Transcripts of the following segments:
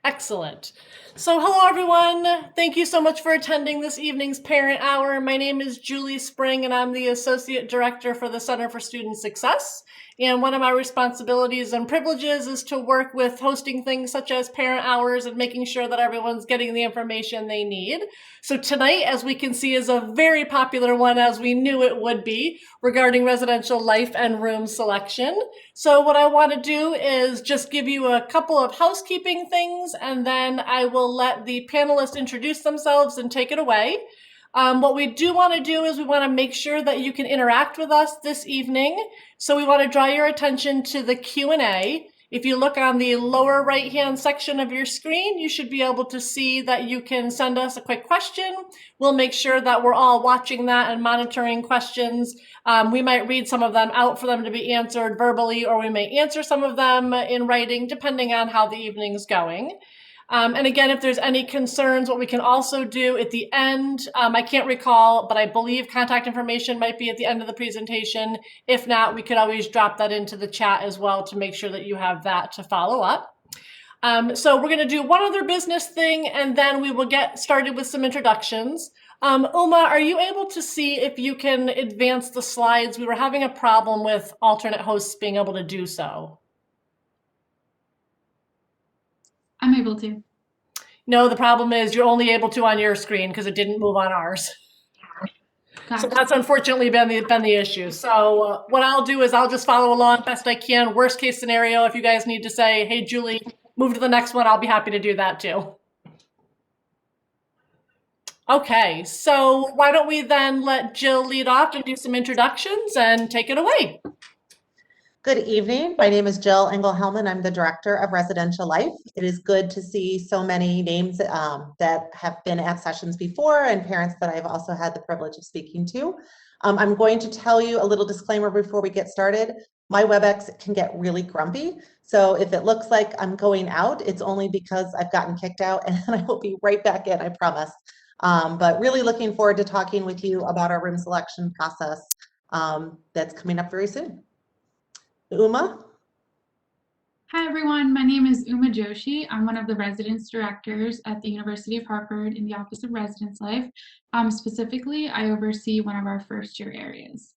Excellent. So hello, everyone. Thank you so much for attending this evening's Parent Hour. My name is Julie Spring, and I'm the Associate Director for the Center for Student Success. And one of my responsibilities and privileges is to work with hosting things such as Parent Hours and making sure that everyone's getting the information they need. So tonight, as we can see, is a very popular one, as we knew it would be, regarding residential life and room selection. So what I want to do is just give you a couple of housekeeping things, and then I will let the panelists introduce themselves and take it away. What we do want to do is we want to make sure that you can interact with us this evening. So we want to draw your attention to the Q&A. If you look on the lower right-hand section of your screen, you should be able to see that you can send us a quick question. We'll make sure that we're all watching that and monitoring questions. We might read some of them out for them to be answered verbally, or we may answer some of them in writing, depending on how the evening's going. And again, if there's any concerns, what we can also do at the end, I can't recall, but I believe contact information might be at the end of the presentation. If not, we could always drop that into the chat as well to make sure that you have that to follow up. So we're going to do one other business thing, and then we will get started with some introductions. Uma, are you able to see if you can advance the slides? We were having a problem with alternate hosts being able to do so. I'm able to. No, the problem is you're only able to on your screen because it didn't move on ours. Gotcha. So that's unfortunately been the issue. So what I'll do is I'll just follow along best I can. Worst case scenario, if you guys need to say, hey, Julie, move to the next one, I'll be happy to do that too. Okay, so why don't we then let Jill lead off and do some introductions and take it away. Good evening. My name is Jill Engel-Hellman. I'm the Director of Residential Life. It is good to see so many names that have been at sessions before and parents that I've also had the privilege of speaking to. I'm going to tell you a little disclaimer before we get started. My WebEx can get really grumpy. So if it looks like I'm going out, it's only because I've gotten kicked out, and I will be right back in, I promise. But really looking forward to talking with you about our room selection process that's coming up very soon. Uma? Hi, everyone. My name is Uma Joshi. I'm one of the residence directors at the University of Hartford in the Office of Residence Life. Specifically, I oversee one of our first-year areas.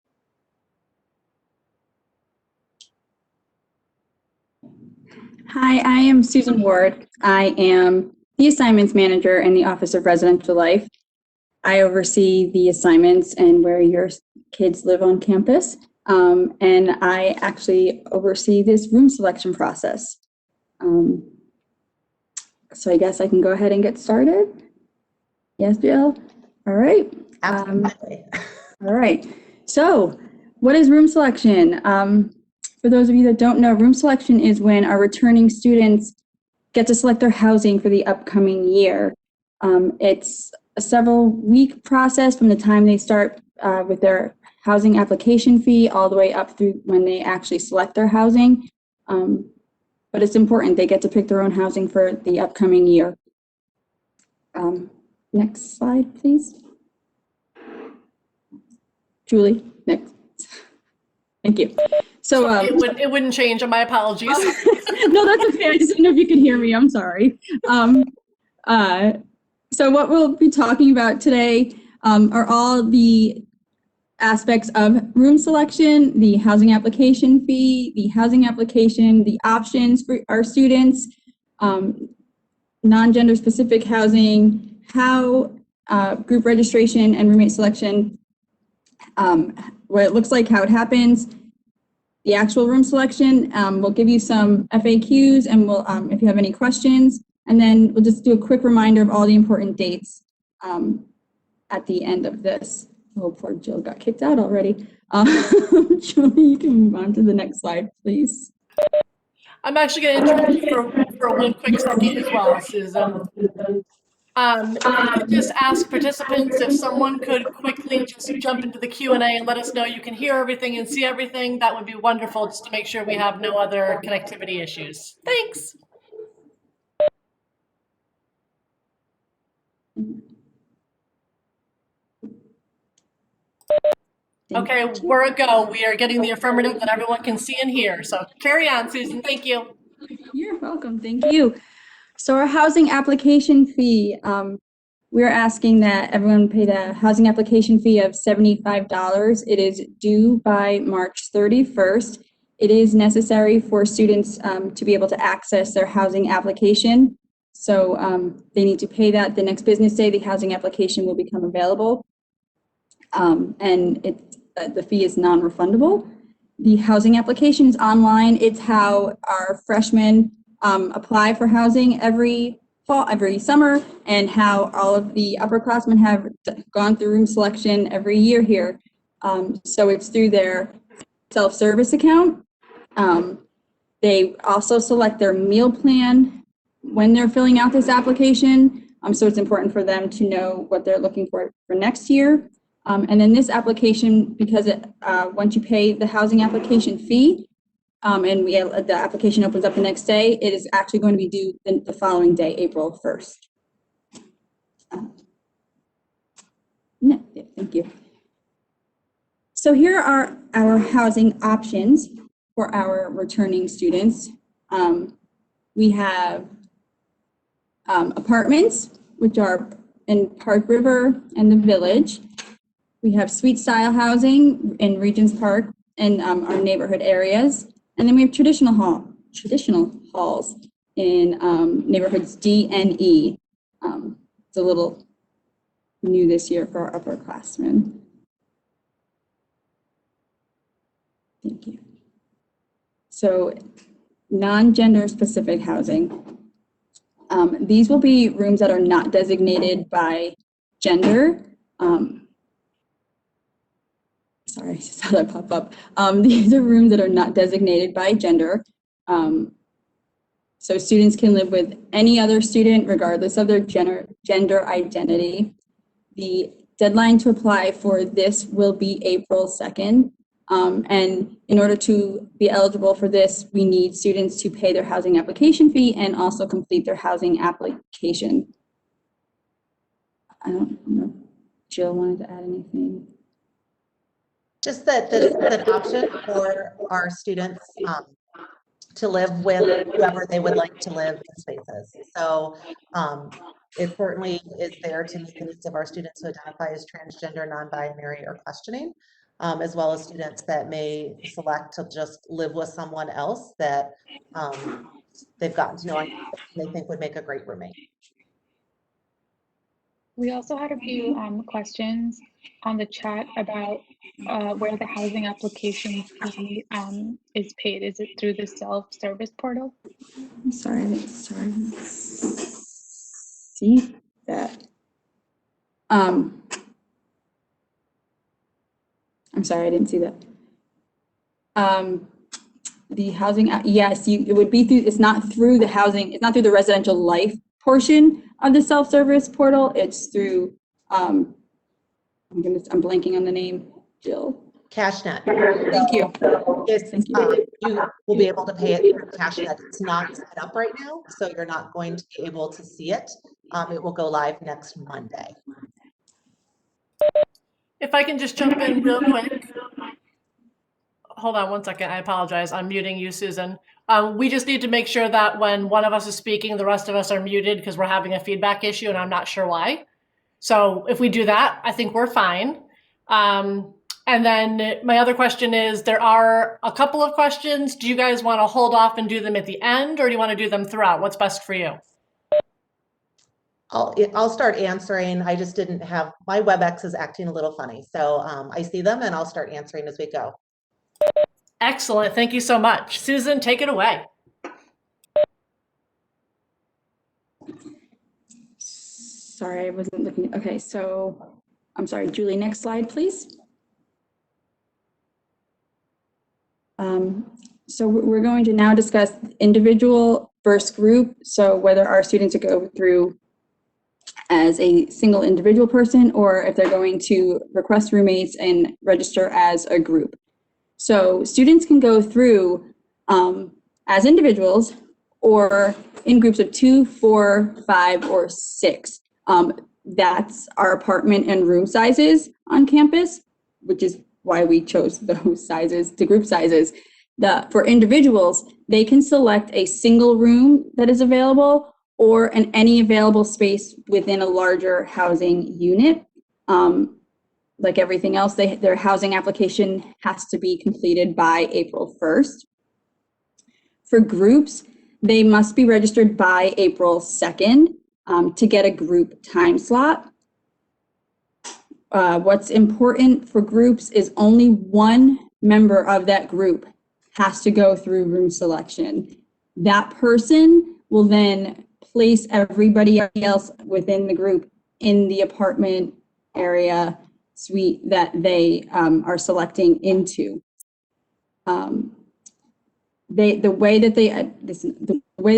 Hi, I am Susan Ward. I am the assignments manager in the Office of Residential Life. I oversee the assignments and where your kids live on campus. And I actually oversee this room selection process. So I guess I can go ahead and get started. Yes, Jill? All right. Absolutely. All right. So what is room selection? For those of you that don't know, room selection is when our returning students get to select their housing for the upcoming year. It's a several-week process from the time they start with their housing application fee all the way up through when they actually select their housing. But it's important, they get to pick their own housing for the upcoming year. Next slide, please. Julie, next. Thank you. So it wouldn't change, my apologies. No, that's okay. I just didn't know if you could hear me. I'm sorry. So what we'll be talking about today are all the aspects of room selection, the housing application fee, the housing application, the options for our students, non-gender specific housing, how group registration and roommate selection, what it looks like, how it happens, the actual room selection. We'll give you some FAQs and we'll, if you have any questions, and then we'll just do a quick reminder of all the important dates at the end of this. Oh, poor Jill got kicked out already. Julie, you can move on to the next slide, please. I'm actually going to interrupt you for one quick second as well, Susan. I could just ask participants if someone could quickly just jump into the Q&A and let us know you can hear everything and see everything. That would be wonderful, just to make sure we have no other connectivity issues. Thanks. Okay, we're a go. We are getting the affirmative that everyone can see and hear. So carry on, Susan. Thank you. You're welcome. Thank you. So our housing application fee, we're asking that everyone pay the housing application fee of $75. It is due by March 31st. It is necessary for students to be able to access their housing application. So they need to pay that the next business day. The housing application will become available. And the fee is non-refundable. The housing application is online. It's how our freshmen apply for housing every summer, and how all of the upperclassmen have gone through room selection every year here. So it's through their self-service account. They also select their meal plan when they're filling out this application. So it's important for them to know what they're looking for next year. And then this application, because once you pay the housing application fee, and the application opens up the next day, it is actually going to be due the following day, April 1st. No, yeah, thank you. So here are our housing options for our returning students. We have apartments, which are in Park River and the Village. We have suite style housing in Regents Park and our neighborhood areas. And then we have traditional halls in neighborhoods D and E. It's a little new this year for our upperclassmen. Thank you. So non-gender specific housing. These will be rooms that are not designated by gender. Sorry, I just saw that pop up. These are rooms that are not designated by gender. So students can live with any other student regardless of their gender identity. The deadline to apply for this will be April 2nd. And in order to be eligible for this, we need students to pay their housing application fee and also complete their housing application. I don't know if Jill wanted to add anything. Just that this is an option for our students to live with whoever they would like to live in spaces. So it certainly is there to meet the needs of our students who identify as transgender, non-binary, or questioning, as well as students that may select to just live with someone else that they've gotten to know and they think would make a great roommate. We also had a few questions on the chat about where the housing application fee is paid. Is it through the SelfService Portal? I'm sorry. See that. I'm sorry, I didn't see that. The housing, yes, it would be through, it's not through the housing, it's not through the residential life portion of the self-service portal. It's through, I'm blanking on the name, Jill. CashNet. Thank you. Thank you. You will be able to pay it through CashNet. It's not set up right now, so you're not going to be able to see it. It will go live next Monday. If I can just jump in real quick. Hold on one second. I apologize. I'm muting you, Susan. We just need to make sure that when one of us is speaking, the rest of us are muted because we're having a feedback issue and I'm not sure why. So if we do that, I think we're fine. And then my other question is, there are a couple of questions. Do you guys want to hold off and do them at the end, or do you want to do them throughout? What's best for you? I'll start answering. I just didn't have, my WebEx is acting a little funny. So I see them and I'll start answering as we go. Excellent. Thank you so much. Susan, take it away. Sorry, I wasn't looking. Okay, so I'm sorry, Julie, next slide, please. So we're going to now discuss individual versus group. So whether our students go through as a single individual person, or if they're going to request roommates and register as a group. So students can go through as individuals or in groups of 2, 4, 5, or 6. That's our apartment and room sizes on campus, which is why we chose those sizes, the group sizes. For individuals, they can select a single room that is available, or in any available space within a larger housing unit. Like everything else, their housing application has to be completed by April 1st. For groups, they must be registered by April 2nd to get a group time slot. What's important for groups is only one member of that group has to go through room selection. That person will then place everybody else within the group in the apartment area suite that they are selecting into. The way that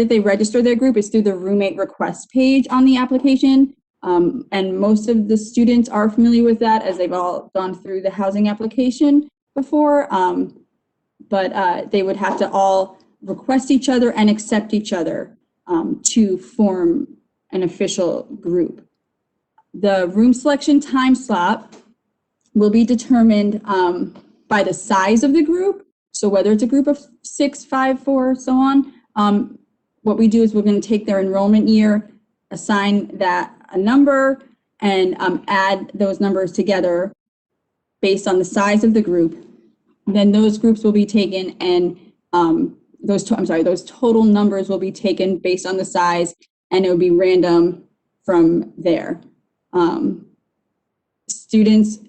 they register their group is through the roommate request page on the application. And most of the students are familiar with that as they've all gone through the housing application before. But they would have to all request each other and accept each other to form an official group. The room selection time slot will be determined by the size of the group. So whether it's a group of 6, 5, 4, so on, what we do is we're going to take their enrollment year, assign that a number, and add those numbers together based on the size of the group. Then those groups will be taken, and those total numbers will be taken based on the size, and it will be random from there. Students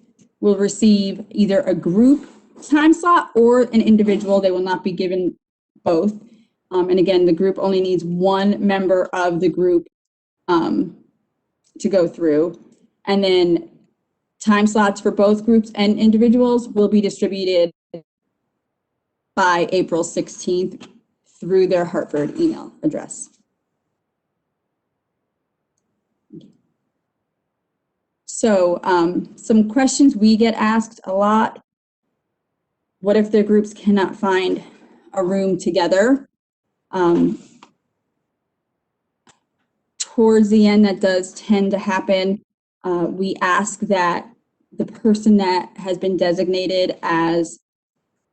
will receive either a group time slot or an individual. They will not be given both. And again, the group only needs one member of the group to go through. And then time slots for both groups and individuals will be distributed by April 16th through their Hartford email address. So some questions we get asked a lot. What if their groups cannot find a room together? Towards the end, that does tend to happen. We ask that the person that has been designated as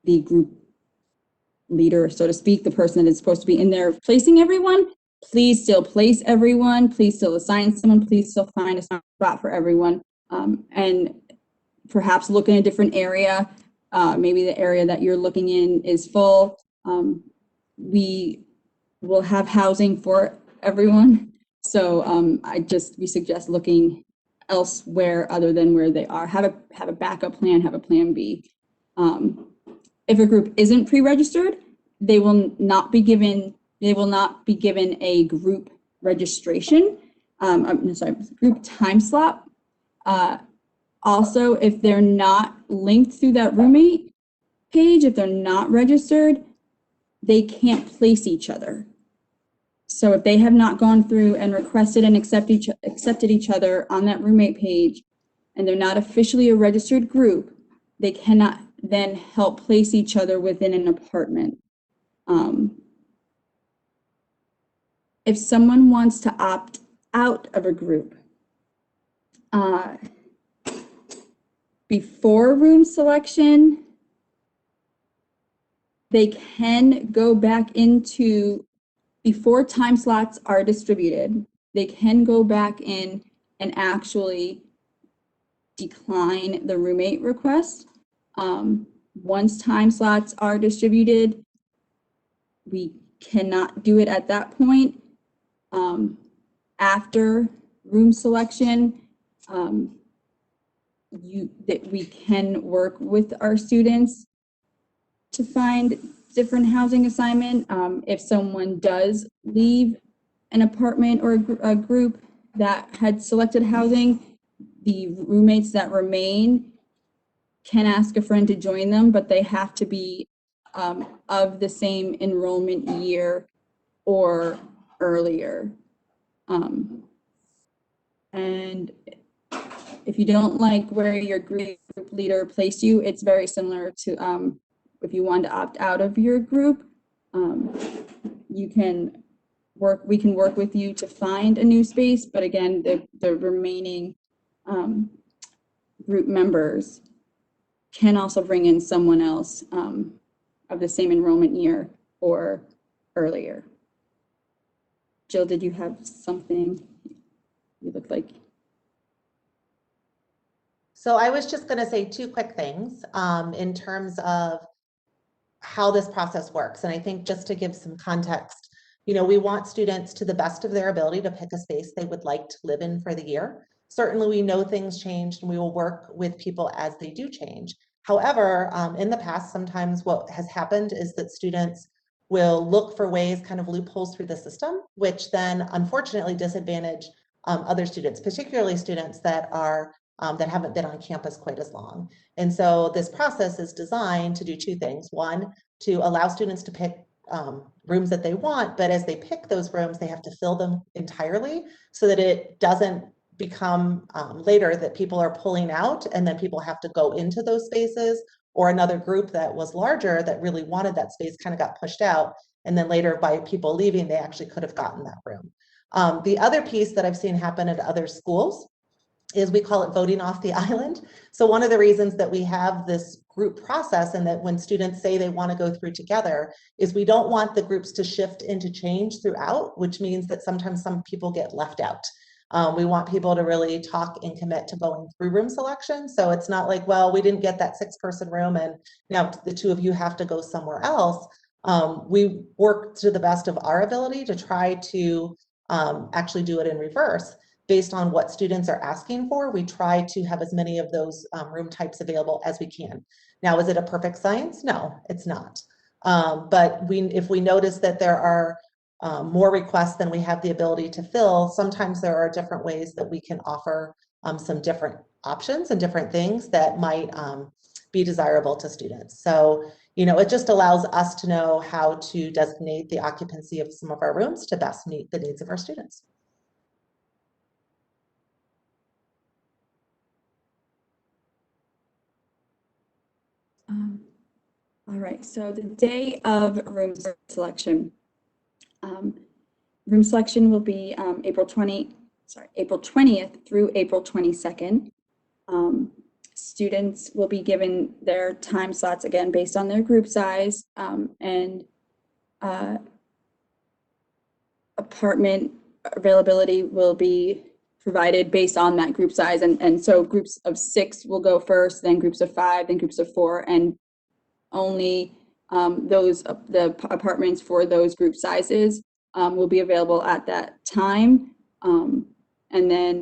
the group leader, so to speak, the person that is supposed to be in there placing everyone, please still place everyone, please still assign someone, please still find a spot for everyone, and perhaps look in a different area. Maybe the area that you're looking in is full. We will have housing for everyone. So we suggest looking elsewhere other than where they are. Have a backup plan, have a plan B. If a group isn't pre-registered, they will not be given a group registration. Group time slot. Also, if they're not linked through that roommate page, if they're not registered, they can't place each other. So if they have not gone through and requested and accepted each other on that roommate page, and they're not officially a registered group, they cannot then help place each other within an apartment. If someone wants to opt out of a group, before room selection, they can go back into, before time slots are distributed, they can go back in and actually decline the roommate request. Once time slots are distributed, we cannot do it at that point. After room selection, we can work with our students to find different housing assignment. If someone does leave an apartment or a group that had selected housing, the roommates that remain can ask a friend to join them, but they have to be of the same enrollment year or earlier. And if you don't like where your group leader placed you, it's very similar to if you want to opt out of your group, we can work with you to find a new space. But again, the remaining group members can also bring in someone else of the same enrollment year or earlier. Jill, did you have something? You look like. So I was just going to say two quick things in terms of how this process works. And I think just to give some context, you know, we want students to the best of their ability to pick a space they would like to live in for the year. Certainly we know things changed and we will work with people as they do change. However, in the past, sometimes what has happened is that students will look for ways, kind of loopholes through the system, which then unfortunately disadvantage other students, particularly students that are that haven't been on campus quite as long. And so this process is designed to do two things. One, to allow students to pick rooms that they want, but as they pick those rooms, they have to fill them entirely so that it doesn't become later that people are pulling out and then people have to go into those spaces, or another group that was larger that really wanted that space kind of got pushed out. And then later by people leaving, they actually could have gotten that room. The other piece that I've seen happen at other schools is we call it voting off the island. So one of the reasons that we have this group process and that when students say they want to go through together is we don't want the groups to shift into change throughout, which means that sometimes some people get left out. We want people to really talk and commit to going through room selection. So it's not like, well, we didn't get that 6-person room and now the two of you have to go somewhere else. We work to the best of our ability to try to actually do it in reverse. Based on what students are asking for, we try to have as many of those room types available as we can. Now, is it a perfect science? No, it's not. But if we notice that there are more requests than we have the ability to fill, sometimes there are different ways that we can offer some different options and different things that might be desirable to students. So, you know, it just allows us to know how to designate the occupancy of some of our rooms to best meet the needs of our students. All right, so the day of room selection. Room selection will be April 20th through April 22nd. Students will be given their time slots again based on their group size and apartment availability will be provided based on that group size. And so groups of 6 will go first, then groups of 5, then groups of 4, and only the apartments for those group sizes will be available at that time. And then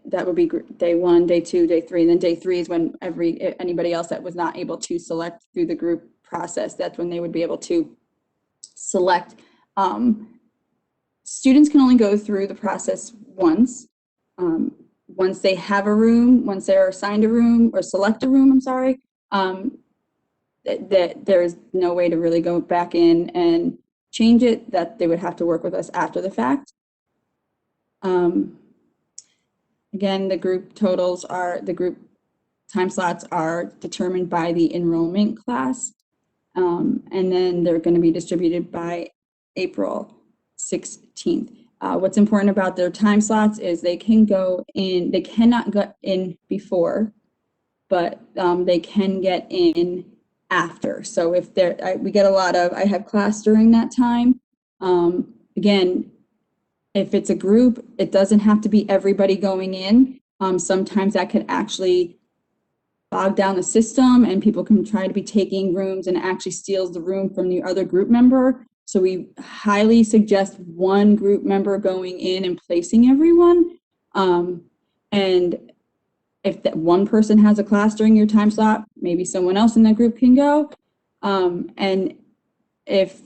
that would be day 1, day 2, day 3, and then day 3 is when anybody else that was not able to select through the group process, that's when they would be able to select. Students can only go through the process once. Once they have a room, once they're assigned a room or select a room, I'm sorry, that there is no way to really go back in and change it, that they would have to work with us after the fact. Again, the group time slots are determined by the enrollment class. And then they're going to be distributed by April 16th. What's important about their time slots is they cannot go in before, but they can get in after. So if we get a lot of, I have class during that time. Again, if it's a group, it doesn't have to be everybody going in. Sometimes that could actually bog down the system and people can try to be taking rooms and it actually steals the room from the other group member. So we highly suggest one group member going in and placing everyone. And if that one person has a class during your time slot, maybe someone else in that group can go. And if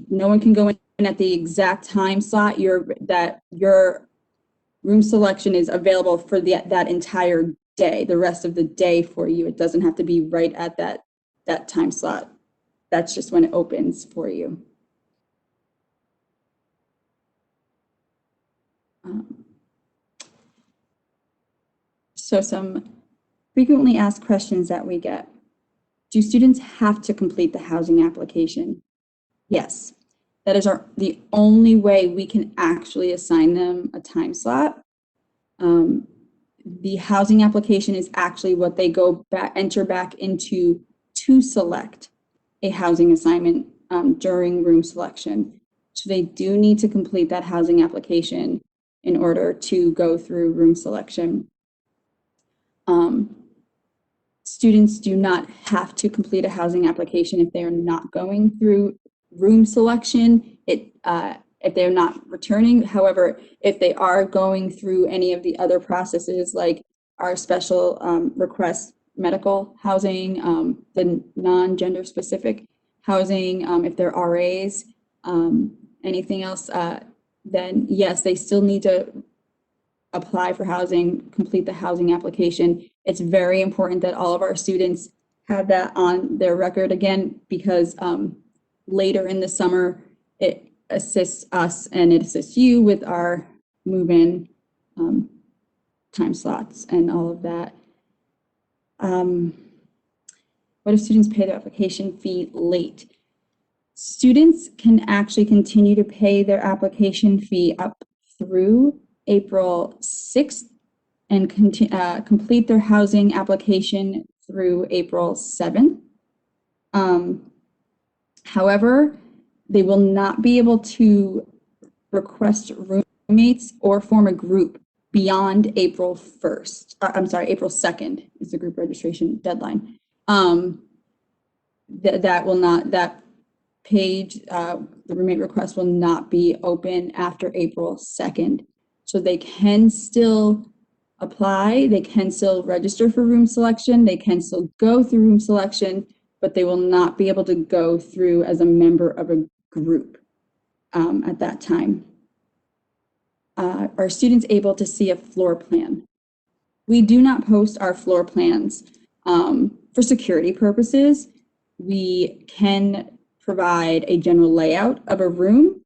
no one can go in at the exact time slot, your room selection is available for that entire day, the rest of the day for you. It doesn't have to be right at that time slot. That's just when it opens for you. So some frequently asked questions that we get. Do students have to complete the housing application? Yes. That is the only way we can actually assign them a time slot. The housing application is actually what they enter back into to select a housing assignment during room selection. So they do need to complete that housing application in order to go through room selection. Students do not have to complete a housing application if they are not going through room selection. If they're not returning. However, if they are going through any of the other processes, like our special request medical housing, the non-gender specific housing, if they're RAs, anything else, then yes, they still need to apply for housing, complete the housing application. It's very important that all of our students have that on their record again, because later in the summer, it assists us and it assists you with our move-in time slots and all of that. What if students pay their application fee late? Students can actually continue to pay their application fee up through April 6th and complete their housing application through April 7th. However, they will not be able to request roommates or form a group beyond April 1st. I'm sorry, April 2nd is the group registration deadline. That page, the roommate request will not be open after April 2nd. So they can still apply, they can still register for room selection, they can still go through room selection, but they will not be able to go through as a member of a group at that time. Are students able to see a floor plan? We do not post our floor plans for security purposes. We can provide a general layout of a room,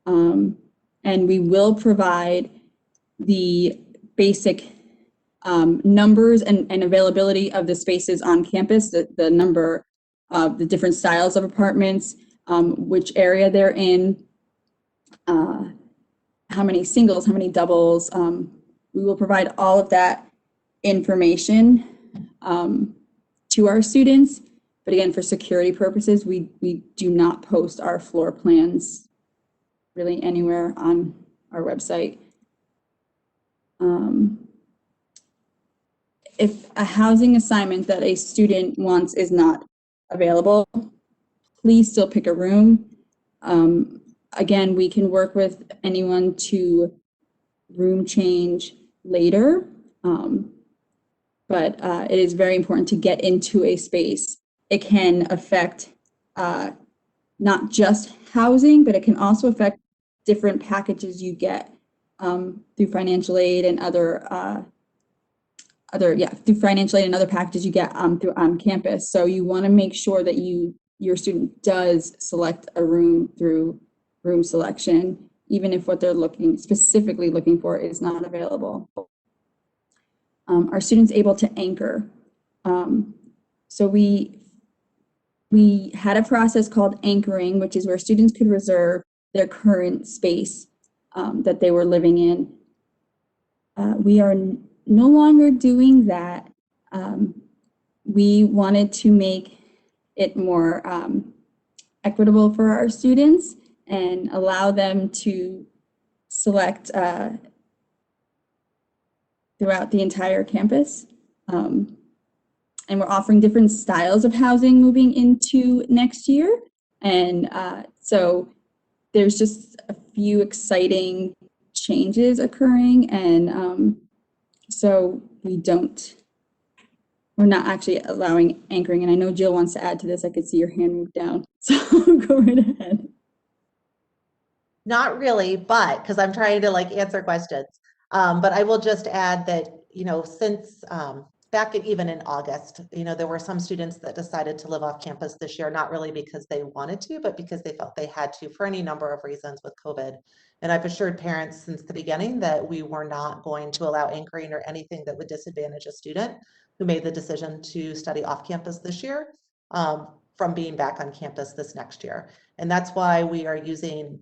and we will provide the basic numbers and availability of the spaces on campus, the number of the different styles of apartments, which area they're in, how many singles, how many doubles. We will provide all of that information to our students. But again, for security purposes, we do not post our floor plans really anywhere on our website. If a housing assignment that a student wants is not available, please still pick a room. Again, we can work with anyone to room change later, but it is very important to get into a space. It can affect not just housing, but it can also affect different packages you get through financial aid and other through financial aid and other packages you get through on campus. So you want to make sure that your student does select a room through room selection, even if what they're specifically looking for is not available. Are students able to anchor? So we had a process called anchoring, which is where students could reserve their current space that they were living in. We are no longer doing that. We wanted to make it more equitable for our students and allow them to select throughout the entire campus. And we're offering different styles of housing moving into next year. And so there's just a few exciting changes occurring. And so we're not actually allowing anchoring. And I know Jill wants to add to this. I could see your hand move down. So go right ahead. Not really, but because I'm trying to answer questions. But I will just add that, since back even in August, there were some students that decided to live off campus this year, not really because they wanted to, but because they felt they had to for any number of reasons with COVID. And I've assured parents since the beginning that we were not going to allow anchoring or anything that would disadvantage a student who made the decision to study off campus this year from being back on campus this next year. And that's why we are using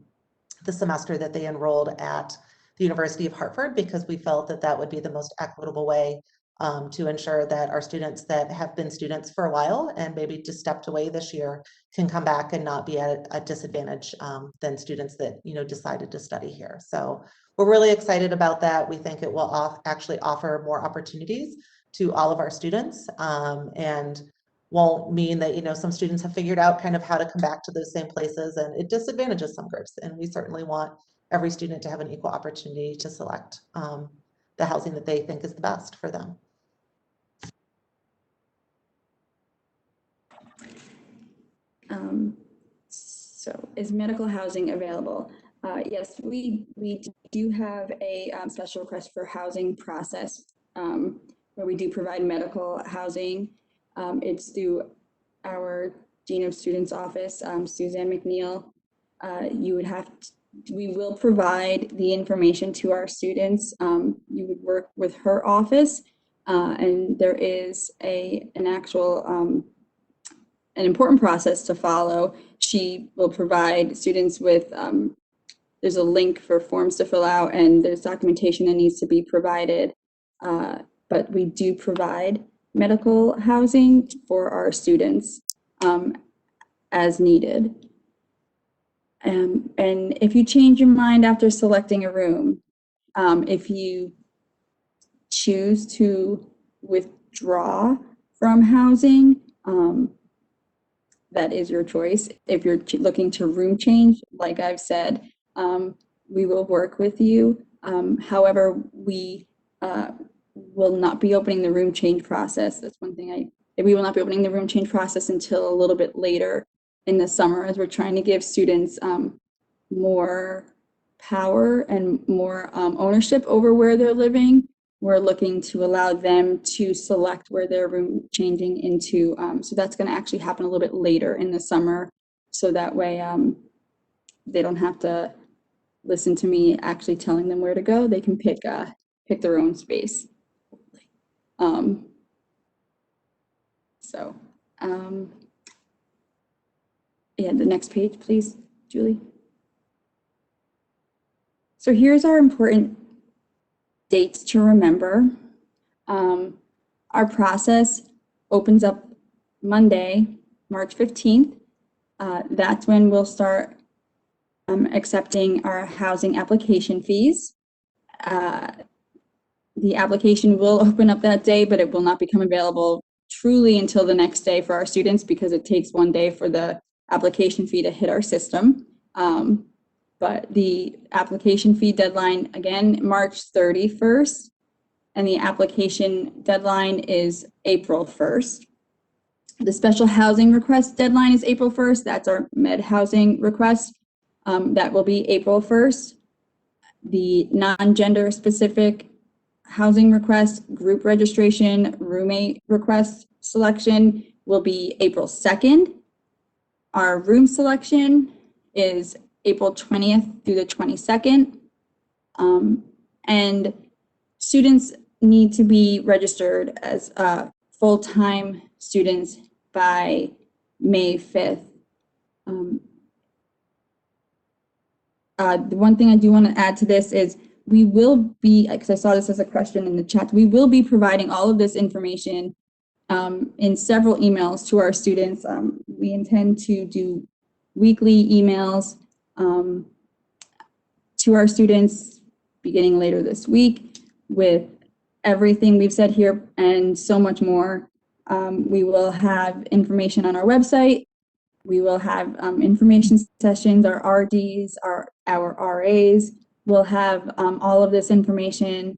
the semester that they enrolled at the University of Hartford, because we felt that that would be the most equitable way to ensure that our students that have been students for a while and maybe just stepped away this year can come back and not be at a disadvantage than students that, you know, decided to study here. So we're really excited about that. We think it will actually offer more opportunities to all of our students, and won't mean that, you know, some students have figured out kind of how to come back to those same places, and it disadvantages some groups. And we certainly want every student to have an equal opportunity to select the housing that they think is the best for them. So is medical housing available? Yes, we do have a special request for housing process where we do provide medical housing. It's through our Dean of Students office, Suzanne McNeil. We will provide the information to our students. You would work with her office, and there is an actual an important process to follow. She will provide students with, there's a link for forms to fill out, and there's documentation that needs to be provided. But we do provide medical housing for our students as needed. And if you change your mind after selecting a room, if you choose to withdraw from housing, that is your choice. If you're looking to room change, like I've said, we will work with you. However, we will not be opening the room change process. That's one thing we will not be opening the room change process until a little bit later in the summer, as we're trying to give students more power and more ownership over where they're living. We're looking to allow them to select where they're room changing into. So that's going to actually happen a little bit later in the summer. So that way they don't have to listen to me actually telling them where to go. They can pick their own space. Yeah, the next page, please, Julie. So here's our important dates to remember. Our process opens up Monday, March 15th. That's when we'll start accepting our housing application fees. The application will open up that day, but it will not become available truly until the next day for our students, because it takes one day for the application fee to hit our system. But the application fee deadline, again, March 31st, and the application deadline is April 1st. The special housing request deadline is April 1st. That's our med housing request. That will be April 1st. The non-gender specific housing request, group registration, roommate request selection will be April 2nd. Our room selection is April 20th through the 22nd. And students need to be registered as full-time students by May 5th. The one thing I do want to add to this is we will be, because I saw this as a question in the chat, we will be providing all of this information in several emails to our students. We intend to do weekly emails to our students beginning later this week with everything we've said here and so much more. We will have information on our website. We will have information sessions, our RDs, our RAs. We'll have all of this information.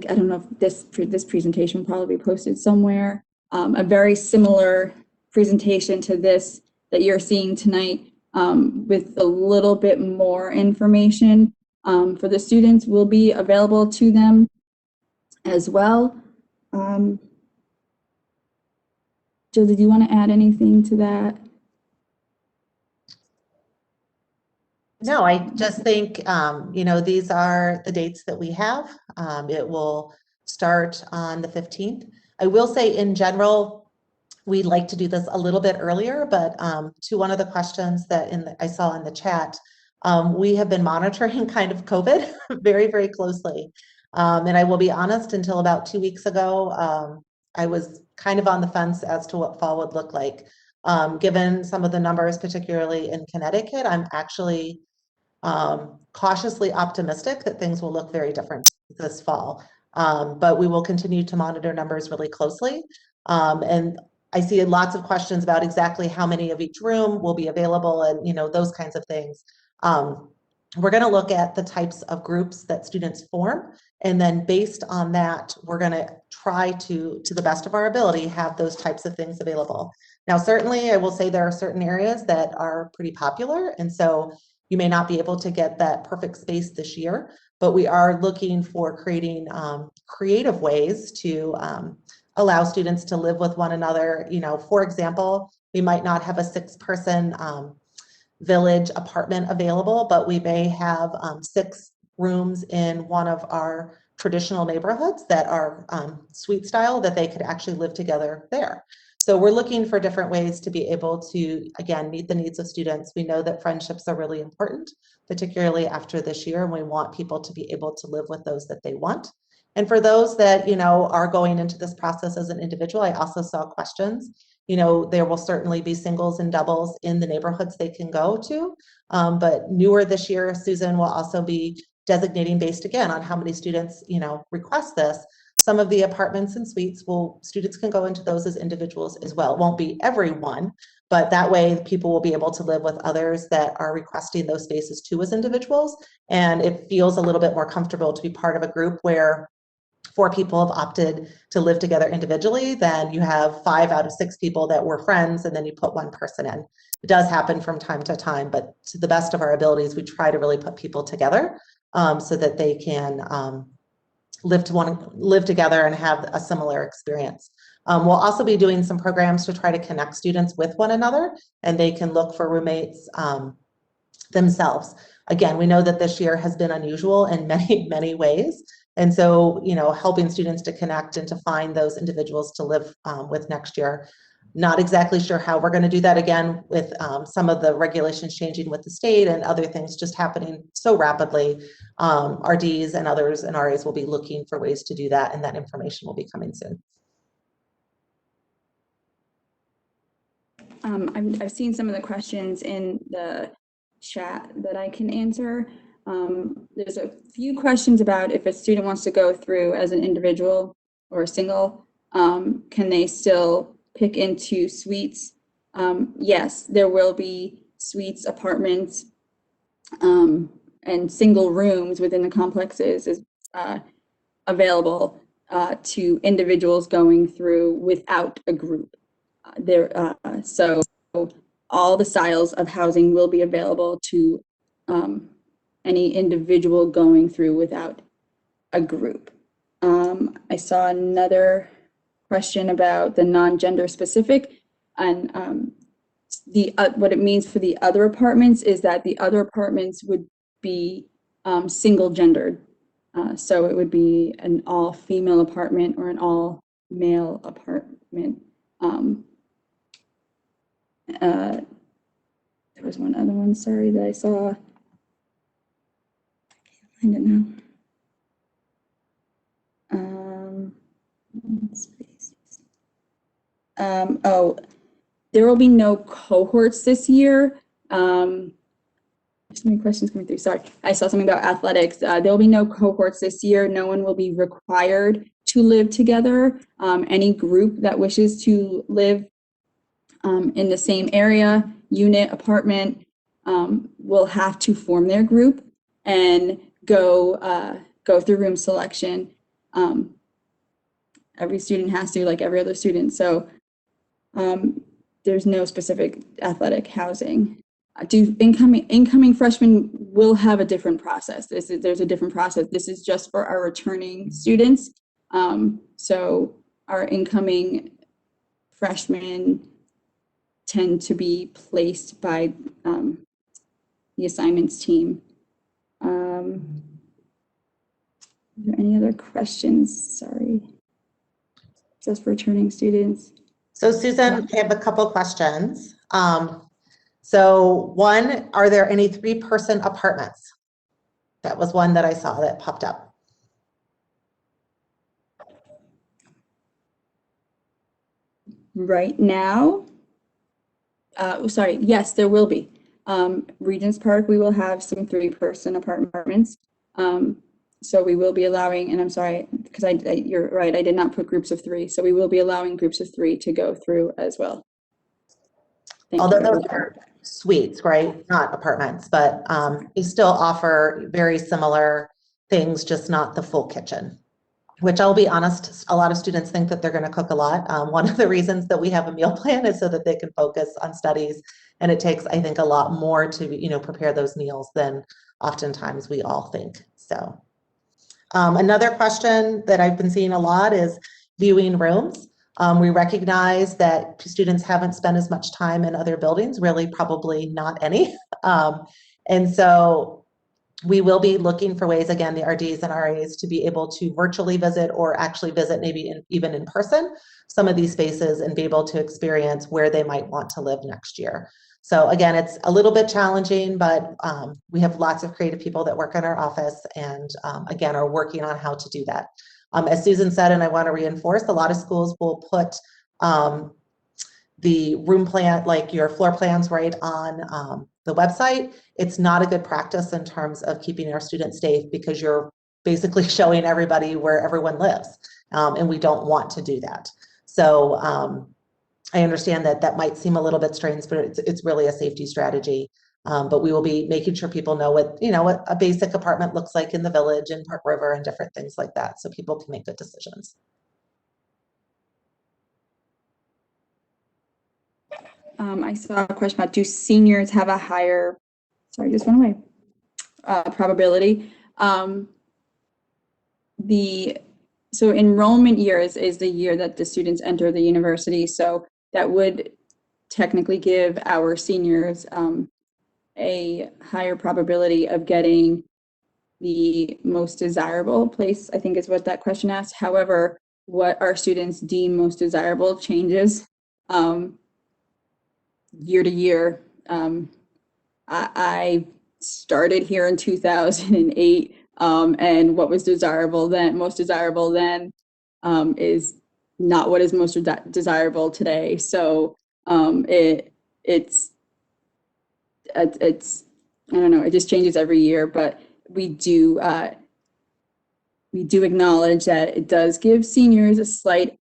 I don't know if this presentation will probably be posted somewhere. A very similar presentation to this that you're seeing tonight with a little bit more information for the students will be available to them as well. Jill, did you want to add anything to that? No, I just think, you know, these are the dates that we have. It will start on the 15th. I will say in general, we'd like to do this a little bit earlier, but to one of the questions that I saw in the chat, We have been monitoring kind of COVID very, very closely. And I will be honest, until about 2 weeks ago, I was kind of on the fence as to what fall would look like. Given some of the numbers, particularly in Connecticut, I'm actually cautiously optimistic that things will look very different this fall. But we will continue to monitor numbers really closely. And I see lots of questions about exactly how many of each room will be available and, you know, those kinds of things. We're going to look at the types of groups that students form. And then based on that, we're going to try to the best of our ability, have those types of things available. Now, certainly, I will say there are certain areas that are pretty popular. And so you may not be able to get that perfect space this year, but we are looking for creating creative ways to allow students to live with one another. You know, for example, we might not have a 6-person village apartment available, but we may have 6 rooms in one of our traditional neighborhoods that are suite style that they could actually live together there. So we're looking for different ways to be able to, again, meet the needs of students. We know that friendships are really important, particularly after this year, and we want people to be able to live with those that they want. And for those that, you know, are going into this process as an individual, I also saw questions. You know, there will certainly be singles and doubles in the neighborhoods they can go to. But newer this year, Susan will also be designating based again on how many students, you know, request this. Some of the apartments and suites students can go into those as individuals as well. It won't be everyone, but that way people will be able to live with others that are requesting those spaces too as individuals. And it feels a little bit more comfortable to be part of a group where 4 people have opted to live together individually, then you have 5 out of 6 people that were friends, and then you put 1 person in. It does happen from time to time, but to the best of our abilities, we try to really put people together so that they can live together and have a similar experience. We'll also be doing some programs to try to connect students with one another, and they can look for roommates themselves. Again, we know that this year has been unusual in many, many ways. And so, you know, helping students to connect and to find those individuals to live with next year. Not exactly sure how we're going to do that again with some of the regulations changing with the state and other things just happening so rapidly. RDs and others and RAs will be looking for ways to do that, and that information will be coming soon. I've seen some of the questions in the chat that I can answer. There's a few questions about if a student wants to go through as an individual or a single, can they still pick into suites? Yes, there will be suites, apartments, and single rooms within the complexes is available to individuals going through without a group. So all the styles of housing will be available to any individual going through without a group. I saw another question about the non-gender specific, and what it means for the other apartments is that the other apartments would be single gendered. So it would be an all female apartment or an all male apartment. There was one other one, sorry, that I saw. I can't find it now. Oh, there will be no cohorts this year. There's so many questions coming through. Sorry, I saw something about athletics. There will be no cohorts this year. No one will be required to live together. Any group that wishes to live in the same area, unit, apartment, will have to form their group and go through room selection. Every student has to, like every other student. So there's no specific athletic housing. Incoming freshmen will have a different process. There's a different process. This is just for our returning students. So our incoming freshmen tend to be placed by the assignments team. Are there any other questions? Sorry. Just for returning students. So Susan, I have a couple questions. So one, are there any 3-person apartments? That was one that I saw that popped up. Right now, sorry, yes, there will be. Regents Park, we will have some 3-person apartments. So we will be allowing, and I'm sorry, because you're right, I did not put groups of 3. So we will be allowing groups of 3 to go through as well. Thank Although you. those are suites, right? Not apartments, but they still offer very similar things, just not the full kitchen. Which I'll be honest, a lot of students think that they're going to cook a lot. One of the reasons that we have a meal plan is so that they can focus on studies. And it takes, I think, a lot more to, prepare those meals than oftentimes we all think. So another question that I've been seeing a lot is viewing rooms. We recognize that students haven't spent as much time in other buildings, really probably not any. And so we will be looking for ways, again, the RDs and RAs to be able to virtually visit or actually visit maybe even in person some of these spaces and be able to experience where they might want to live next year. So again, it's a little bit challenging, but we have lots of creative people that work in our office and again, are working on how to do that. As Susan said, and I want to reinforce, a lot of schools will put the room plan, like your floor plans, right on the website. It's not a good practice in terms of keeping our students safe because you're basically showing everybody where everyone lives. And we don't want to do that. So I understand that that might seem a little bit strange, but it's really a safety strategy. But we will be making sure people know what a basic apartment looks like in the village and Park River and different things like that, so people can make good decisions. I saw a question about, do seniors have a higher, sorry, just went away, probability? So enrollment year is the year that the students enter the university. So that would technically give our seniors a higher probability of getting the most desirable place, I think is what that question asked. However, what our students deem most desirable changes year to year. I started here in 2008, and what was most desirable then, is not what is most desirable today. So it's I don't know, it just changes every year, but we do acknowledge that it does give seniors a slight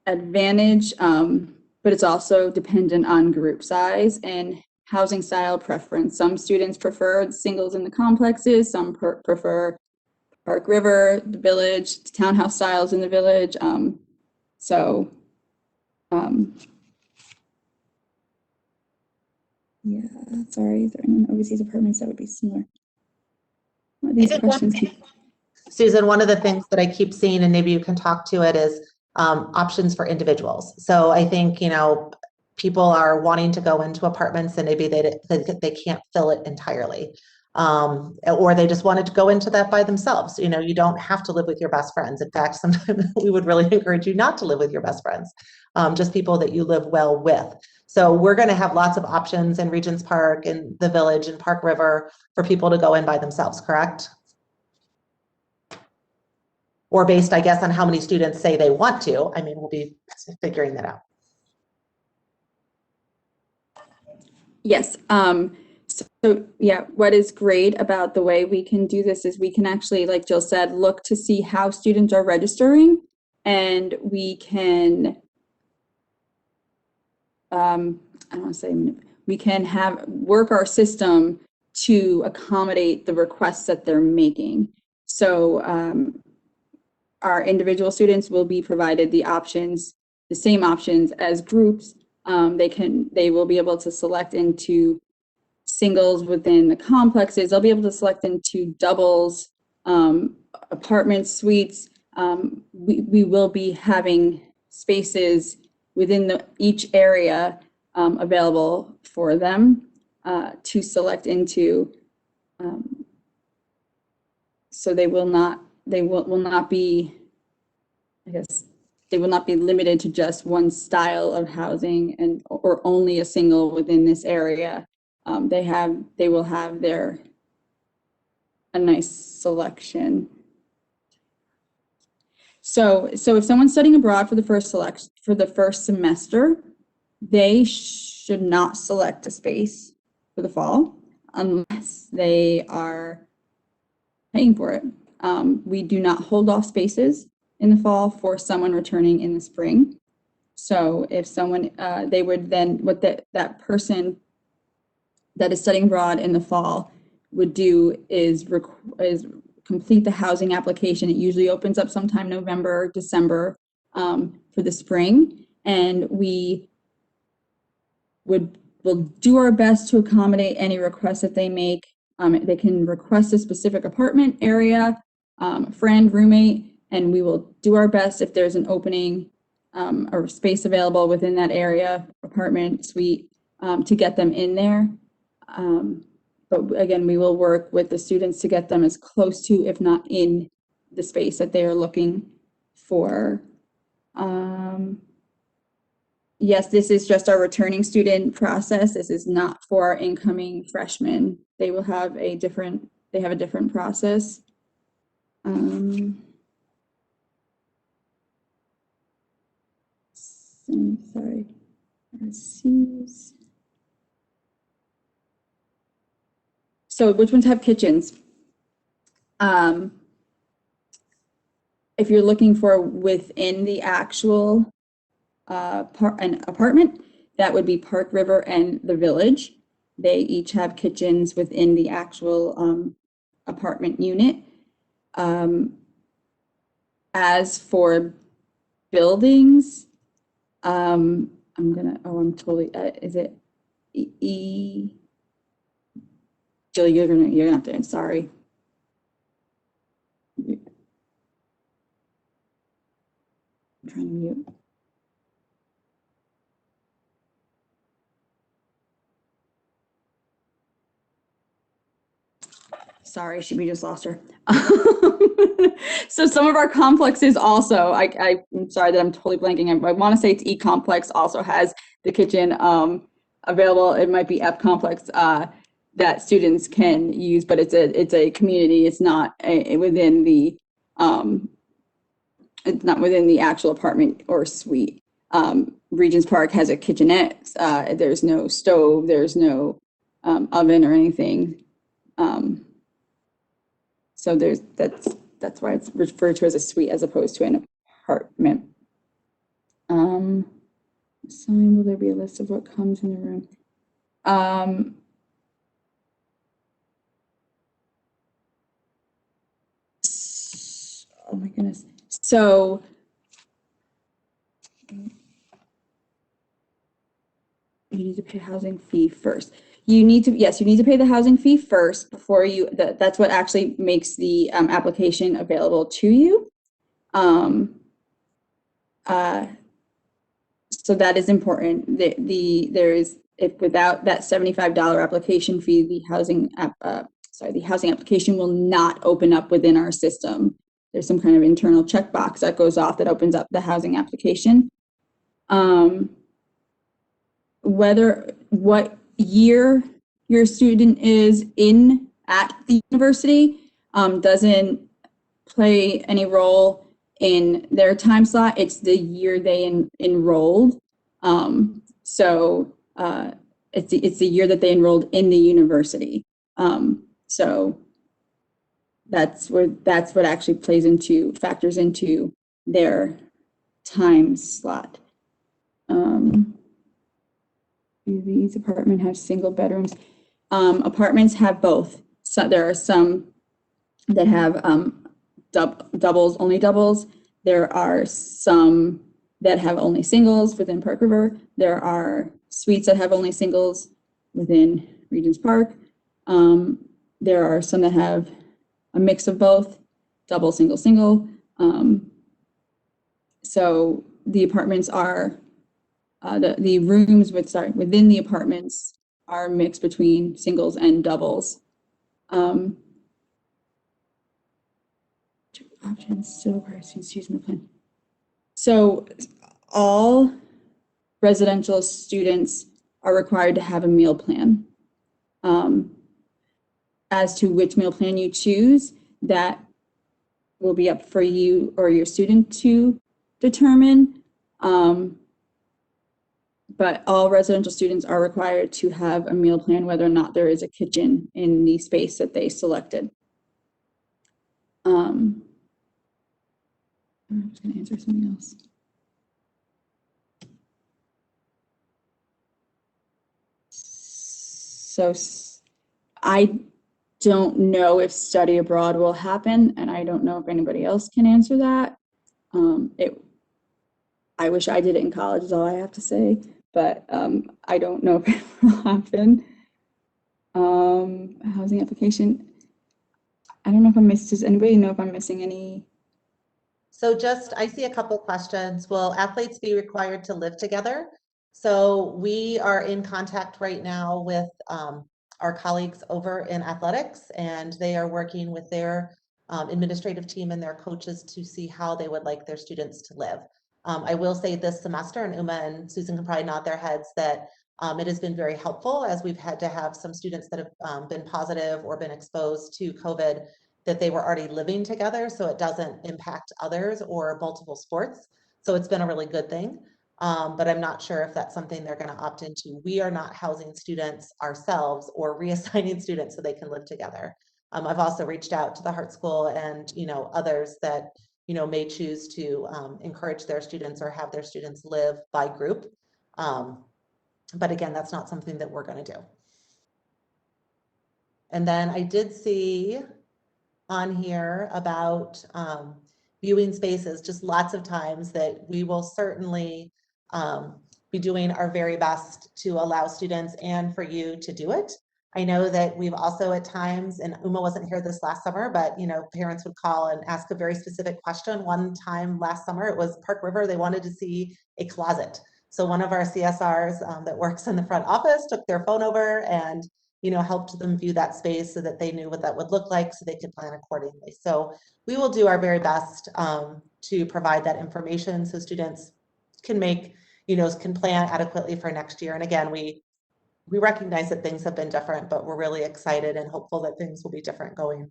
advantage, but it's also dependent on group size and housing style preference. Some students prefer singles in the complexes, some prefer Park River, the village, townhouse styles in the village. Yeah, sorry, is there anyone overseas apartments that would be similar? These questions keep... Susan, one of the things that I keep seeing, and maybe you can talk to it, is options for individuals. So I think, people are wanting to go into apartments and maybe they can't fill it entirely. Or they just wanted to go into that by themselves. You don't have to live with your best friends. In fact, sometimes we would really encourage you not to live with your best friends, just people that you live well with. So we're going to have lots of options in Regents Park and the Village and Park River for people to go in by themselves, correct? Or based, I guess, on how many students say they want to. I mean, we'll be figuring that out. Yes. So yeah, what is great about the way we can do this is we can actually, like Jill said, look to see how students are registering, and we can, I don't want to say, we can work our system to accommodate the requests that they're making. So our individual students will be provided the same options as groups. They will be able to select into singles within the complexes. They'll be able to select into doubles, apartments, suites. We will be having spaces within each area available for them to select into. So they will not be, I guess, they will not be limited to just one style of housing or only a single within this area. they will have a nice selection. So if someone's studying abroad for the first semester, they should not select a space for the fall unless they are paying for it. We do not hold off spaces in the fall for someone returning in the spring. So if someone, they would then, what that person that is studying abroad in the fall would do is complete the housing application. It usually opens up sometime November, December for the spring, and we will do our best to accommodate any requests that they make. They can request a specific apartment area, friend, roommate, and we will do our best if there's an opening or space available within that area, apartment, suite, to get them in there. But again, we will work with the students to get them as close to, if not in, the space that they are looking for. Yes, this is just our returning student process. This is not for our incoming freshmen. They will have a different process. Sorry. So which ones have kitchens? If you're looking for within the actual an apartment, that would be Park River and the Village. They each have kitchens within the actual apartment unit. As for buildings, I'm totally, is it Jill, you're gonna have to, I'm sorry. I'm trying to mute. Sorry, we just lost her. So some of our complexes also, I'm sorry that I'm totally blanking. I want to say it's E complex also has the kitchen available. It might be F complex that students can use, but it's a community. It's not within the actual apartment or suite. Regents Park has a kitchenette. There's no stove. There's no oven or anything. So that's why it's referred to as a suite as opposed to an apartment. Will there be a list of what comes in the room? Oh my goodness. So you need to pay housing fee first. You need to pay the housing fee first before you, that's what actually makes the application available to you. So that is important. If without that $75 application fee, the housing application will not open up within our system. There's some kind of internal checkbox that goes off that opens up the housing application. What year your student is in at the university doesn't play any role in their time slot. It's the year they enrolled. So it's the year that they enrolled in the university. So that's what actually factors into their time slot. Do these apartments have single bedrooms? Apartments have both. So there are some that have doubles, only doubles. There are some that have only singles within Park River. There are suites that have only singles within Regents Park. There are some that have a mix of both, double, single, single. So the apartments are, the rooms within the apartments are mixed between singles and doubles. Options still require students using the plan. So all residential students are required to have a meal plan. As to which meal plan you choose, that will be up for you or your student to determine. But all residential students are required to have a meal plan, whether or not there is a kitchen in the space that they selected. I'm just going to answer something else. So I don't know if study abroad will happen, and I don't know if anybody else can answer that. I wish I did it in college is all I have to say, but I don't know if it will happen. Housing application. I don't know if I missed, does anybody know if I'm missing any? So I see a couple questions. Will athletes be required to live together? So we are in contact right now with our colleagues over in athletics, and they are working with their administrative team and their coaches to see how they would like their students to live. I will say this semester, and Uma and Susan can probably nod their heads, that it has been very helpful as we've had to have some students that have been positive or been exposed to COVID, that they were already living together, so it doesn't impact others or multiple sports. So it's been a really good thing, but I'm not sure if that's something they're going to opt into. We are not housing students ourselves or reassigning students so they can live together. I've also reached out to the Hart School and others that may choose to encourage their students or have their students live by group. But again, that's not something that we're going to do. And then I did see on here about viewing spaces, just lots of times that we will certainly be doing our very best to allow students and for you to do it. I know that we've also at times, and Uma wasn't here this last summer, but parents would call and ask a very specific question. One time last summer, it was Park River, they wanted to see a closet. So one of our CSRs that works in the front office took their phone over and helped them view that space so that they knew what that would look like so they could plan accordingly. So we will do our very best to provide that information so students can can plan adequately for next year. And again, we recognize that things have been different, but we're really excited and hopeful that things will be different going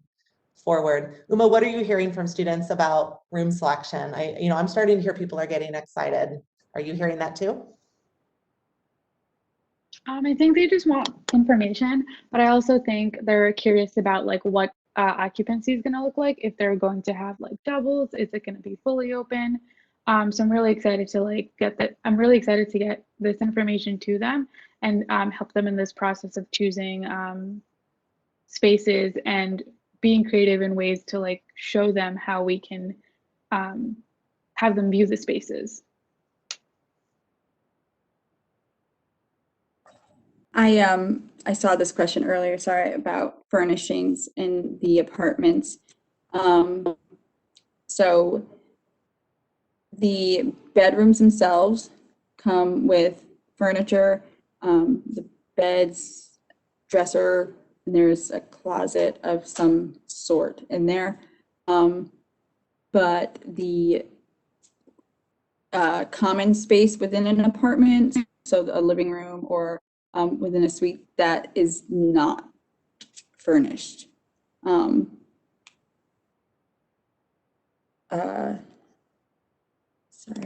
forward. Uma, what are you hearing from students about room selection? I'm starting to hear people are getting excited. Are you hearing that too? I think they just want information, but I also think they're curious about like what occupancy is going to look like, if they're going to have like doubles, is it going to be fully open? So I'm really excited to get that. I'm really excited to get this information to them and help them in this process of choosing spaces and being creative in ways to show them how we can have them view the spaces. I saw this question earlier, sorry, about furnishings in the apartments. So the bedrooms themselves come with furniture, the beds, dresser, and there's a closet of some sort in there. But the common space within an apartment, so a living room or within a suite, that is not furnished. Sorry,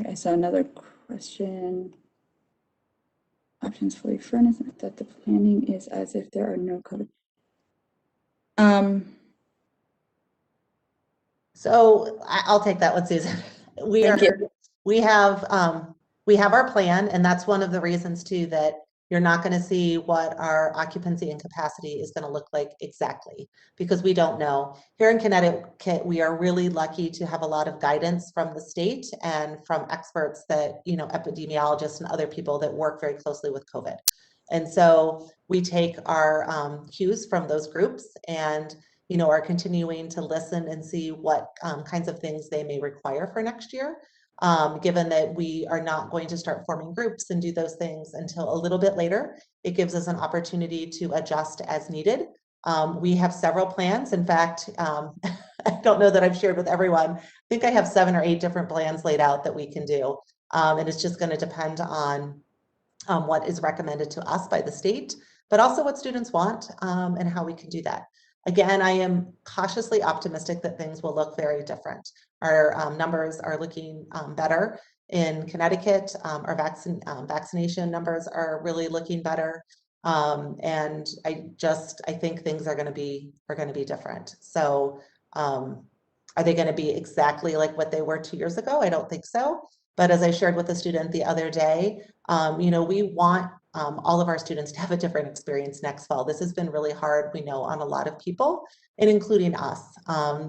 I saw another question. Options fully furnished, that the planning is as if there are no COVID. So I'll take that one, Susan. We have our plan, and that's one of the reasons too that you're not going to see what our occupancy and capacity is going to look like exactly, because we don't know. Here in Connecticut, we are really lucky to have a lot of guidance from the state and from experts that, epidemiologists and other people that work very closely with COVID. And so we take our cues from those groups and are continuing to listen and see what kinds of things they may require for next year. Given that we are not going to start forming groups and do those things until a little bit later, it gives us an opportunity to adjust as needed. We have several plans. In fact, I don't know that I've shared with everyone. I think I have 7 or 8 different plans laid out that we can do. And it's just going to depend on what is recommended to us by the state. but also what students want and how we can do that. Again, I am cautiously optimistic that things will look very different. Our numbers are looking better in Connecticut. Our vaccination numbers are really looking better. And I think things are going to be different. So are they going to be exactly like what they were 2 years ago? I don't think so. But as I shared with a student the other day, we want all of our students to have a different experience next fall. This has been really hard, we know, on a lot of people, and including us.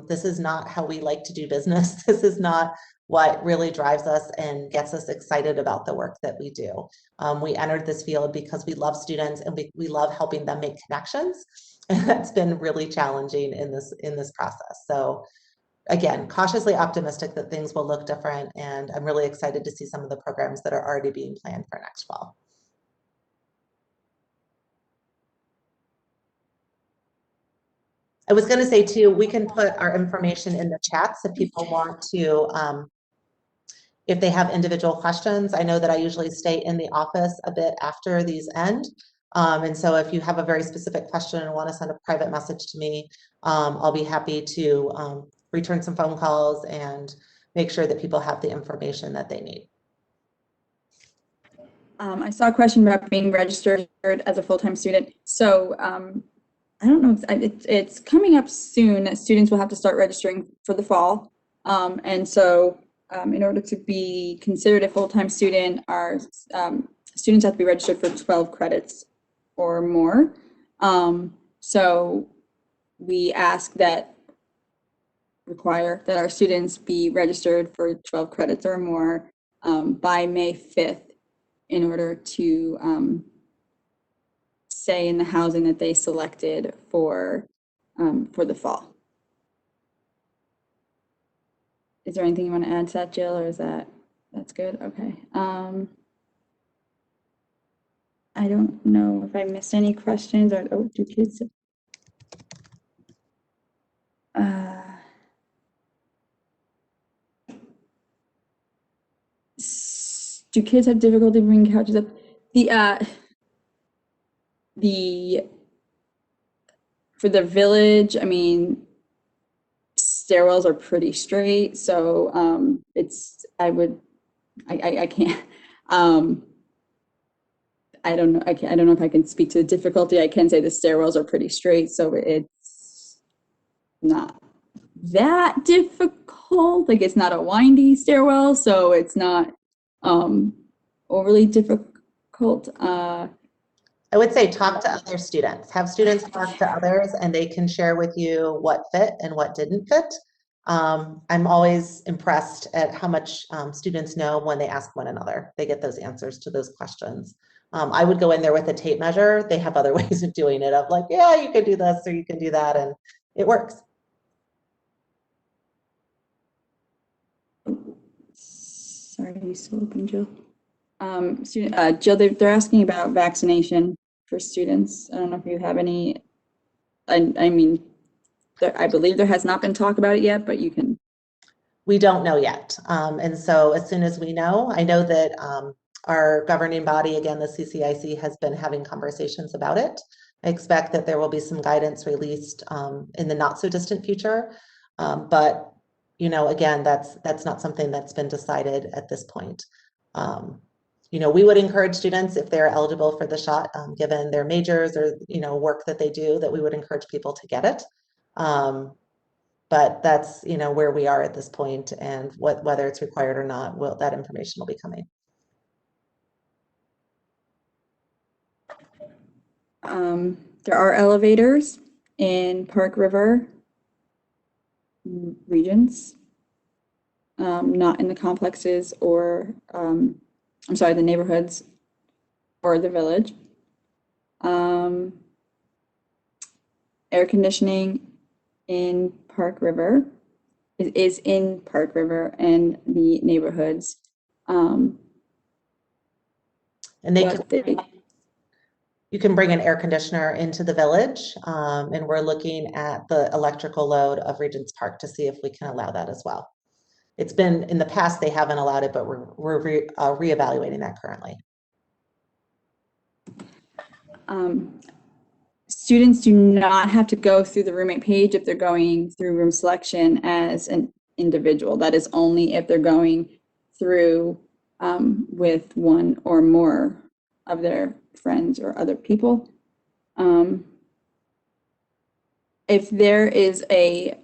This is not how we like to do business. This is not what really drives us and gets us excited about the work that we do. We entered this field because we love students and we love helping them make connections. And that's been really challenging in this process. So again, cautiously optimistic that things will look different. And I'm really excited to see some of the programs that are already being planned for next fall. I was going to say too, we can put our information in the chats if people want to, if they have individual questions. I know that I usually stay in the office a bit after these end. And so if you have a very specific question and want to send a private message to me, I'll be happy to return some phone calls and make sure that people have the information that they need. I saw a question about being registered as a full-time student. So I don't know, it's coming up soon that students will have to start registering for the fall. And so in order to be considered a full-time student, our students have to be registered for 12 credits or more. So we require that our students be registered for 12 credits or more by May 5th in order to stay in the housing that they selected for the fall. Is there anything you want to add to that, Jill, or is that's good? Okay. I don't know if I missed any questions or do kids? Do kids have difficulty bringing couches up? For the village, I mean, stairwells are pretty straight, so I can't. I don't know. I don't know if I can speak to the difficulty. I can say the stairwells are pretty straight, so it's not that difficult. Like, it's not a windy stairwell, so it's not overly difficult. I would say talk to other students. Have students talk to others, and they can share with you what fit and what didn't fit. I'm always impressed at how much students know when they ask one another. They get those answers to those questions. I would go in there with a tape measure. They have other ways of doing it, of like, yeah, you can do this or you can do that, and it works. Sorry, are you still open, Jill? Jill, they're asking about vaccination for students. I don't know if you have any. I mean, I believe there has not been talk about it yet, but you can. We don't know yet. And so as soon as we know, I know that our governing body, again, the CCIC, has been having conversations about it. I expect that there will be some guidance released in the not so distant future. But, again, that's not something that's been decided at this point. We would encourage students, if they're eligible for the shot, given their majors or, work that they do, that we would encourage people to get it. But that's, where we are at this point, and whether it's required or not, that information will be coming. There are elevators in Park River regions, not in the complexes or, I'm sorry, the neighborhoods or the village. Air conditioning in Park River is in Park River and the neighborhoods. And you can bring an air conditioner into the village, and we're looking at the electrical load of Regents Park to see if we can allow that as well. It's been, in the past, they haven't allowed it, but we're reevaluating that currently. students do not have to go through the roommate page if they're going through room selection as an individual. That is only if they're going through with one or more of their friends or other people. If there is a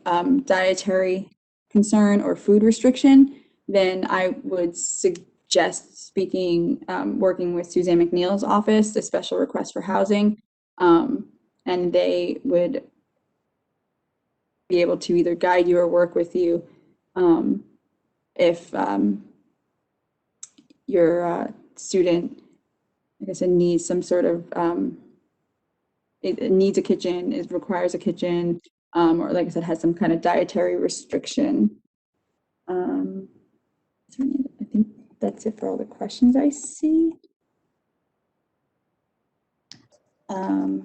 dietary concern or food restriction, then I would suggest working with Suzanne McNeil's office, the special request for housing, and they would be able to either guide you or work with you if your student, like I said, needs some sort of it needs a kitchen, it requires a kitchen, or like I said, has some kind of dietary restriction. I think that's it for all the questions I see. I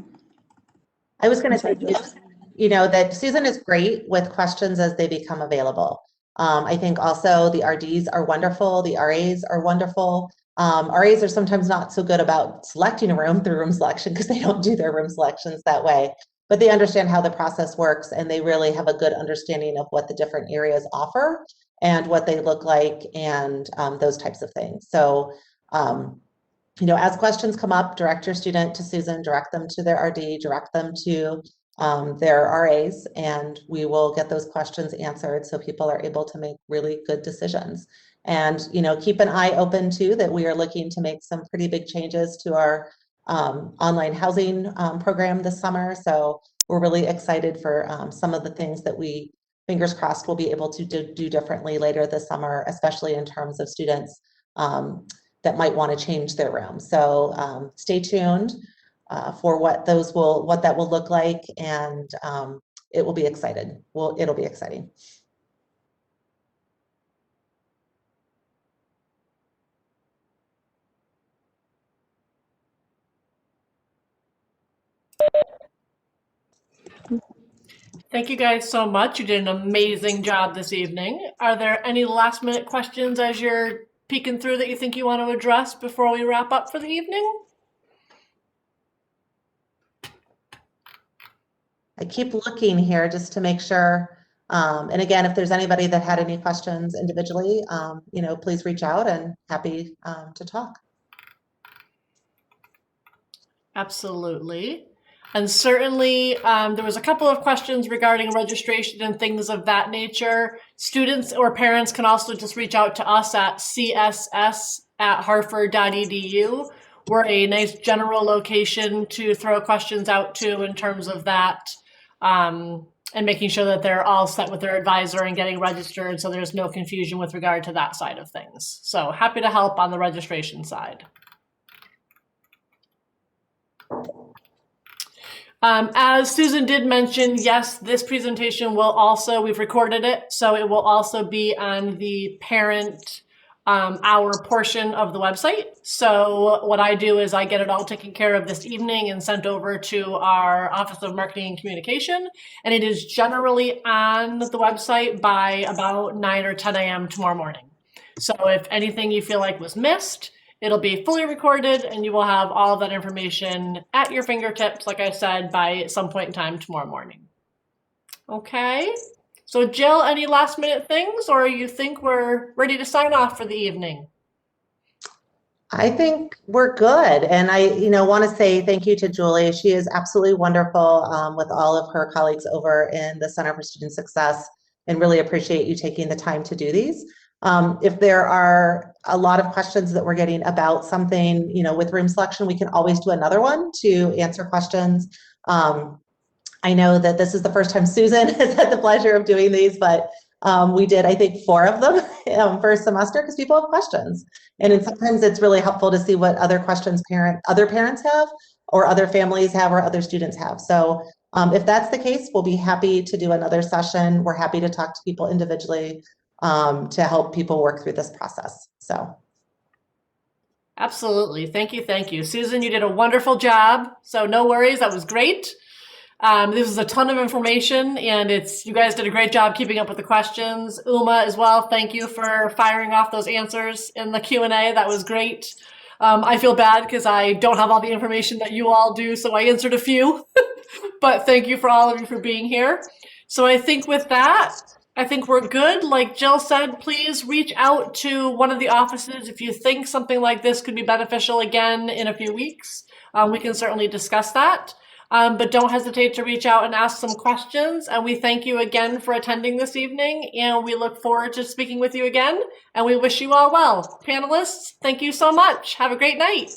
was going to say, that Susan is great with questions as they become available. I think also the RDs are wonderful. The RAs are wonderful. RAs are sometimes not so good about selecting a room through room selection because they don't do their room selections that way, but they understand how the process works and they really have a good understanding of what the different areas offer and what they look like and those types of things. So, as questions come up, direct your student to Susan, direct them to their RD, direct them to their RAs, and we will get those questions answered so people are able to make really good decisions. And, keep an eye open too, that we are looking to make some pretty big changes to our online housing program this summer. So we're really excited for some of the things that we, fingers crossed, will be able to do differently later this summer, especially in terms of students that might want to change their room. So stay tuned for what that will look like, and it will be exciting. It'll be exciting. Thank you guys so much. You did an amazing job this evening. Are there any last minute questions as you're peeking through that you think you want to address before we wrap up for the evening? I keep looking here just to make sure. And again, if there's anybody that had any questions individually, please reach out, and happy to talk. Absolutely. And certainly there was a couple of questions regarding registration and things of that nature. Students or parents can also just reach out to us at css@hartford.edu. We're a nice general location to throw questions out to in terms of that, and making sure that they're all set with their advisor and getting registered so there's no confusion with regard to that side of things. So happy to help on the registration side. As Susan did mention, yes, this presentation will also, we've recorded it, so it will also be on the parent hour portion of the website. So what I do is I get it all taken care of this evening and sent over to our Office of Marketing and Communication, and it is generally on the website by about 9 or 10 a.m. tomorrow morning. So if anything you feel like was missed, it'll be fully recorded and you will have all of that information at your fingertips, like I said, by some point in time tomorrow morning. Okay, so Jill, any last minute things, or you think we're ready to sign off for the evening? I think we're good. And I, want to say thank you to Julie. She is absolutely wonderful with all of her colleagues over in the Center for Student Success, and really appreciate you taking the time to do these. If there are a lot of questions that we're getting about something, with room selection, we can always do another one to answer questions. I know that this is the first time Susan has had the pleasure of doing these, but we did, I think, 4 of them for a semester because people have questions. And sometimes it's really helpful to see what other questions other parents have, or other families have, or other students have. So if that's the case, we'll be happy to do another session. We're happy to talk to people individually to help people work through this process. So. Absolutely. Thank you. Thank you. Susan, you did a wonderful job. So no worries. That was great. This is a ton of information, and you guys did a great job keeping up with the questions. Uma as well. Thank you for firing off those answers in the Q&A. That was great. I feel bad because I don't have all the information that you all do, so I answered a few. But thank you for all of you for being here. So I think with that, I think we're good. Like Jill said, please reach out to one of the offices if you think something like this could be beneficial again in a few weeks. We can certainly discuss that. But don't hesitate to reach out and ask some questions. And we thank you again for attending this evening. And we look forward to speaking with you again. And we wish you all well. Panelists, thank you so much. Have a great night.